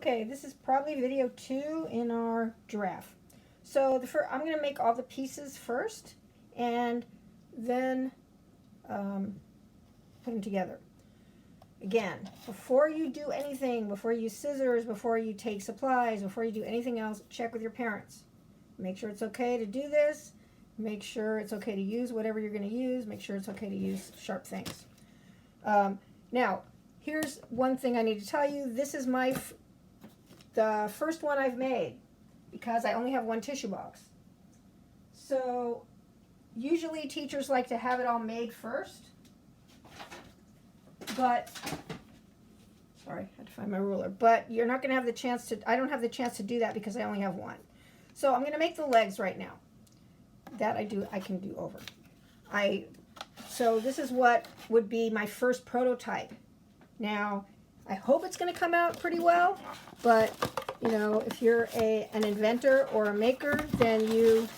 Okay, this is probably video 2 in our giraffe. So I'm going to make all the pieces first and then put them together. Again, before you do anything, before you use scissors, before you take supplies, before you do anything else, check with your parents. Make sure it's okay to do this. Make sure it's okay to use whatever you're going to use. Make sure it's okay to use sharp things. Now, here's one thing I need to tell you. This is the first one I've made because I only have one tissue box. So usually teachers like to have it all made first, but sorry, I had to find my ruler, but you're not going to have the chance to, I don't have the chance to do that because I only have one. So I'm going to make the legs right now. That I can do over. So this is what would be my first prototype. Now, I hope it's going to come out pretty well, but you know, if you're an inventor or a maker, then you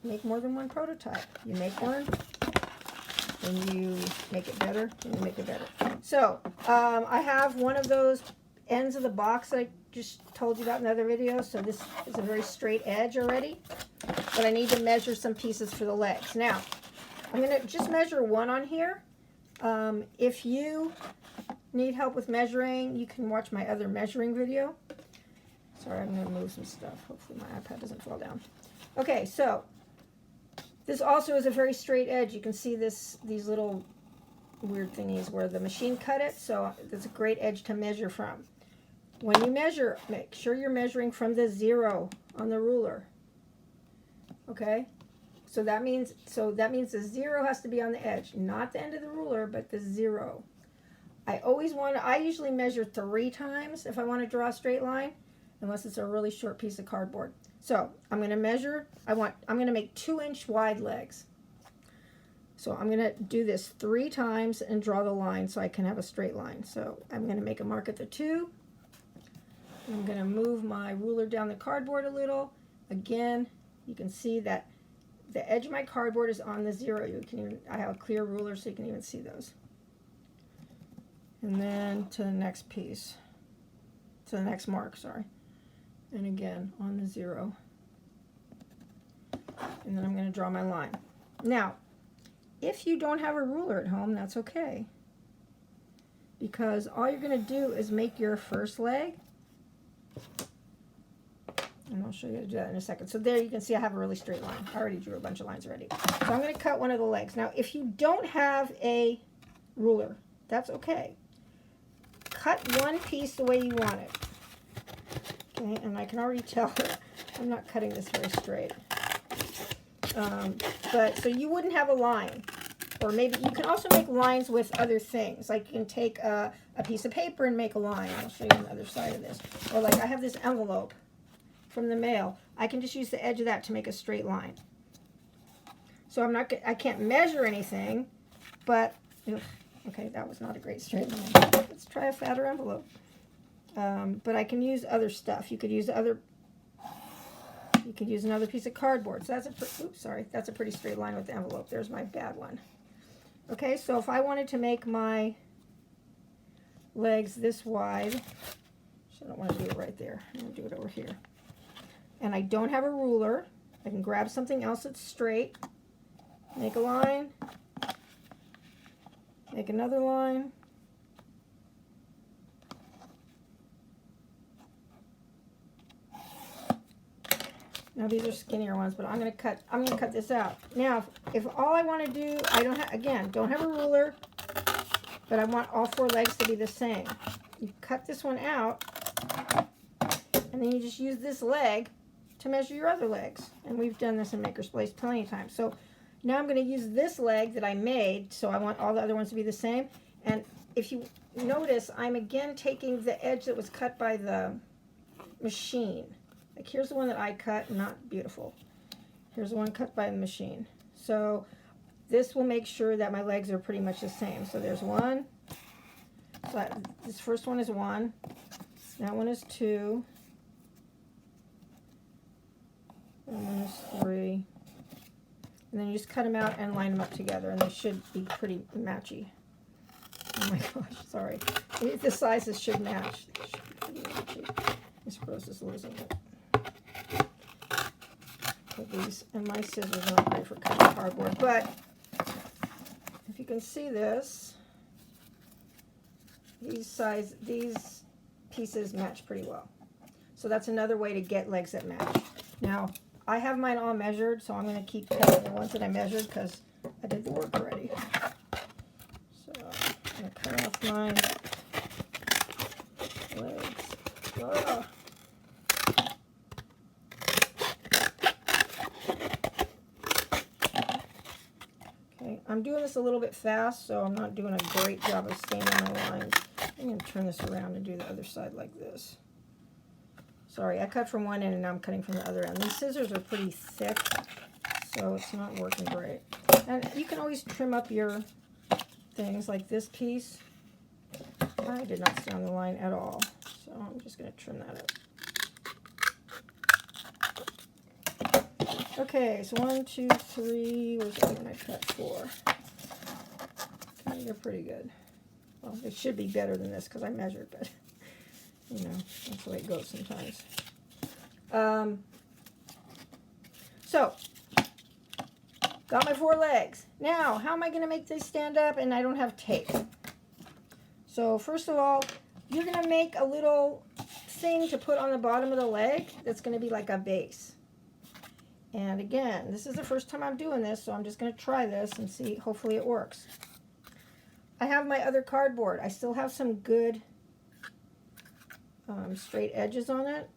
make more than one prototype. You make one, then you make it better, and you make it better. So I have one of those ends of the box that I just told you about in another video. So this is a very straight edge already, but I need to measure some pieces for the legs. Now, I'm going to just measure one on here. If you need help with measuring, you can watch my other measuring video. Sorry, I'm going to move some stuff. Hopefully my iPad doesn't fall down. Okay, so this also is a very straight edge. You can see these little weird thingies where the machine cut it, so it's a great edge to measure from. When you measure, make sure you're measuring from the 0 on the ruler. Okay? So that means the 0 has to be on the edge, not the end of the ruler, but the 0. I usually measure 3 times if I want to draw a straight line, unless it's a really short piece of cardboard. So I'm going to measure, I'm going to make 2-inch wide legs. So I'm going to do this 3 times and draw the line so I can have a straight line. So I'm going to make a mark at the 2. I'm going to move my ruler down the cardboard a little. Again, you can see that the edge of my cardboard is on the 0. I have a clear ruler so you can even see those. And then to the next piece, to the next mark, sorry. And again, on the 0. And then I'm going to draw my line. Now, if you don't have a ruler at home, that's okay. Because all you're going to do is make your first leg. And I'll show you how to do that in a second. So there you can see I have a really straight line. I already drew a bunch of lines already. So I'm going to cut one of the legs. Now, if you don't have a ruler, that's okay. Cut one piece the way you want it. Okay, and I can already tell I'm not cutting this very straight. But so you wouldn't have a line. Or maybe you can also make lines with other things. Like you can take a piece of paper and make a line. I'll show you on the other side of this. Or like I have this envelope from the mail. I can just use the edge of that to make a straight line. So I can't measure anything, but okay, that was not a great straight line. Let's try a fatter envelope. But I can use other stuff. You could use another piece of cardboard. So that's a pretty straight line with the envelope. There's my bad one. Okay, so if I wanted to make my legs this wide, so I don't want to do it right there. I'm going to do it over here. And I don't have a ruler. I can grab something else that's straight, make a line, make another line. Now these are skinnier ones, but I'm going to cut this out. Now, if all I want to do, don't have a ruler, but I want all 4 legs to be the same. You cut this one out, and then you just use this leg to measure your other legs. And we've done this in Maker's Place plenty of times. So now I'm going to use this leg that I made, so I want all the other ones to be the same. And if you notice, I'm again taking the edge that was cut by the machine. Like here's the one that I cut, not beautiful. Here's the one cut by the machine. So this will make sure that my legs are pretty much the same. So there's 1. So this first one is 1. That one is 2. That one is 3. And then you just cut them out and line them up together, and they should be pretty matchy. Oh my gosh, sorry. The sizes should match. They should be pretty matchy. Miss Rose is losing it. These and my scissors aren't great for cutting cardboard, but if you can see this, these pieces match pretty well. So that's another way to get legs that match. Now, I have mine all measured, so I'm going to keep cutting the ones that I measured because I did the work already. So I'm going to cut off my legs. Ugh. Okay, I'm doing this a little bit fast, so I'm not doing a great job of staying on my lines. I'm going to turn this around and do the other side like this. Sorry, I cut from one end and now I'm cutting from the other end. These scissors are pretty thick, so it's not working great. And you can always trim up your things like this piece. I did not stay on the line at all, so I'm just going to trim that up. Okay, so 1, 2, 3, where's the one I cut 4? Okay, they're pretty good. Well, they should be better than this because I measured, but you know, that's the way it goes sometimes. So, got my 4 legs. Now, how am I going to make this stand up and I don't have tape? So, first of all, you're going to make a little thing to put on the bottom of the leg that's going to be like a base. And again, this is the first time I'm doing this, so I'm just going to try this and see, hopefully it works. I have my other cardboard. I still have some good straight edges on it.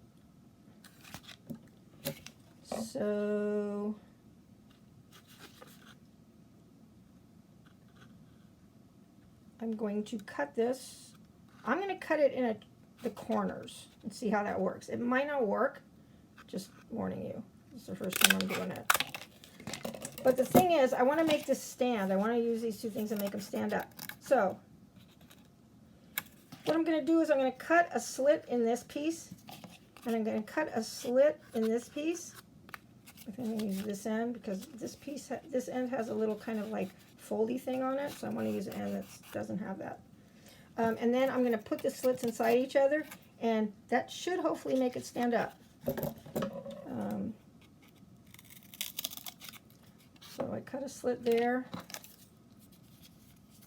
So I'm going to cut this. I'm going to cut it in the corners and see how that works. It might not work, just warning you. This is the first time I'm doing it. But the thing is, I want to make this stand. I want to use these two things and make them stand up. So what I'm going to do is I'm going to cut a slit in this piece, and I'm going to cut a slit in this piece. I think I'm going to use this end because this end has a little kind of like foldy thing on it, so I want to use an end that doesn't have that. And then I'm going to put the slits inside each other, and that should hopefully make it stand up. So I cut a slit there.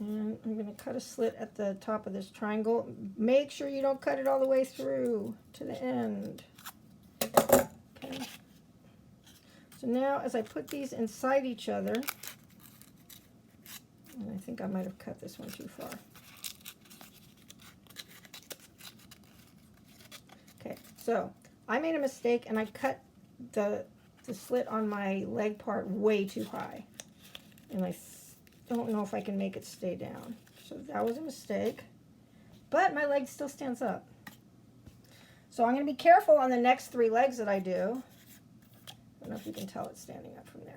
And I'm going to cut a slit at the top of this triangle. Make sure you don't cut it all the way through to the end. Okay. So now as I put these inside each other, and I think I might have cut this one too far. Okay, so I made a mistake and I cut the slit on my leg part way too high. And I don't know if I can make it stay down. So that was a mistake. But my leg still stands up. So I'm going to be careful on the next 3 legs that I do. I don't know if you can tell it's standing up from there.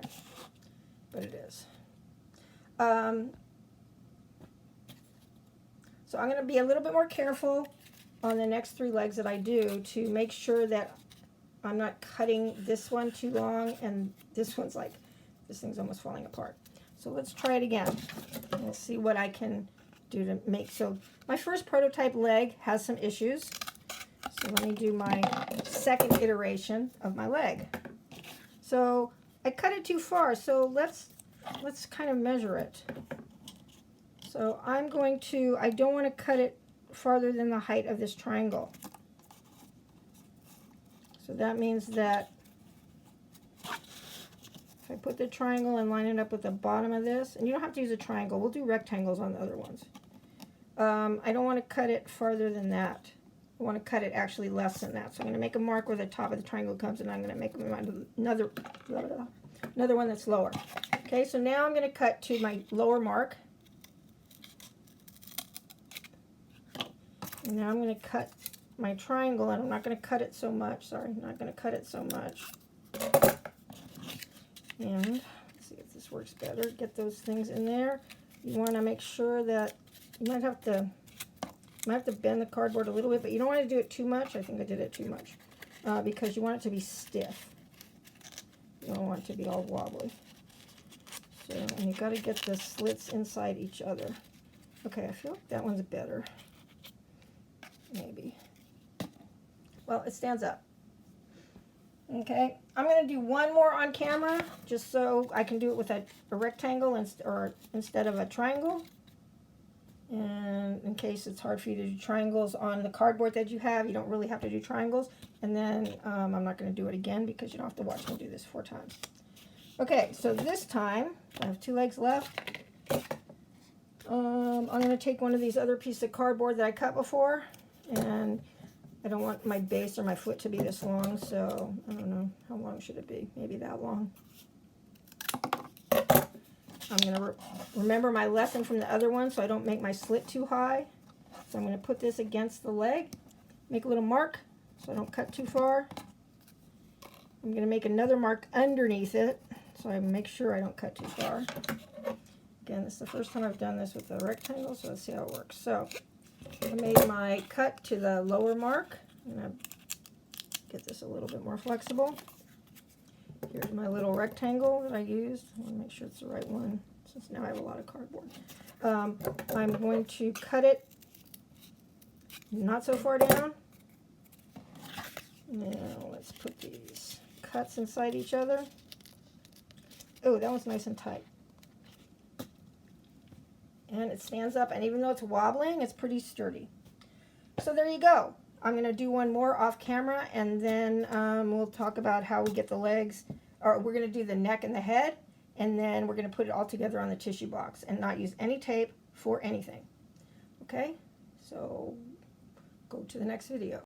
But it is. So I'm going to be a little bit more careful on the next 3 legs that I do to make sure that I'm not cutting this one too long and this one's like, this thing's almost falling apart. So let's try it again. Let's see what I can do to make. So my first prototype leg has some issues. So let me do my second iteration of my leg. So I cut it too far. So let's kind of measure it. So I'm going to, I don't want to cut it farther than the height of this triangle. So that means that if I put the triangle and line it up with the bottom of this, and you don't have to use a triangle, we'll do rectangles on the other ones. I don't want to cut it farther than that. I want to cut it actually less than that. So I'm going to make a mark where the top of the triangle comes, and I'm going to make another one that's lower. Okay, so now I'm going to cut to my lower mark. And now I'm going to cut my triangle, and I'm not going to cut it so much. Sorry, I'm not going to cut it so much. And let's see if this works better. Get those things in there. You want to make sure that you might have to bend the cardboard a little bit, but you don't want to do it too much. I think I did it too much because you want it to be stiff. You don't want it to be all wobbly. So, and you got to get the slits inside each other. Okay, I feel like that one's better. maybe. Well, it stands up. Okay, I'm going to do one more on camera, just so I can do it with a rectangle instead of a triangle. And in case it's hard for you to do triangles on the cardboard that you have, you don't really have to do triangles. And then I'm not going to do it again because you don't have to watch me do this 4 times. Okay, so this time, I have 2 legs left. I'm going to take one of these other pieces of cardboard that I cut before, and I don't want my base or my foot to be this long, so I don't know, how long should it be? Maybe that long. I'm going to remember my lesson from the other one so I don't make my slit too high. So I'm going to put this against the leg, make a little mark so I don't cut too far. I'm going to make another mark underneath it so I make sure I don't cut too far. Again, this is the first time I've done this with a rectangle, so let's see how it works. So I made my cut to the lower mark. I'm going to get this a little bit more flexible. Here's my little rectangle that I used. I want to make sure it's the right one, since now I have a lot of cardboard. I'm going to cut it not so far down. Now let's put these cuts inside each other. Oh, that one's nice and tight. And it stands up, and even though it's wobbling, it's pretty sturdy. So there you go. I'm going to do one more off camera, and then we'll talk about how we get the legs, or we're going to do the neck and the head, and then we're going to put it all together on the tissue box and not use any tape for anything. Okay? So go to the next video.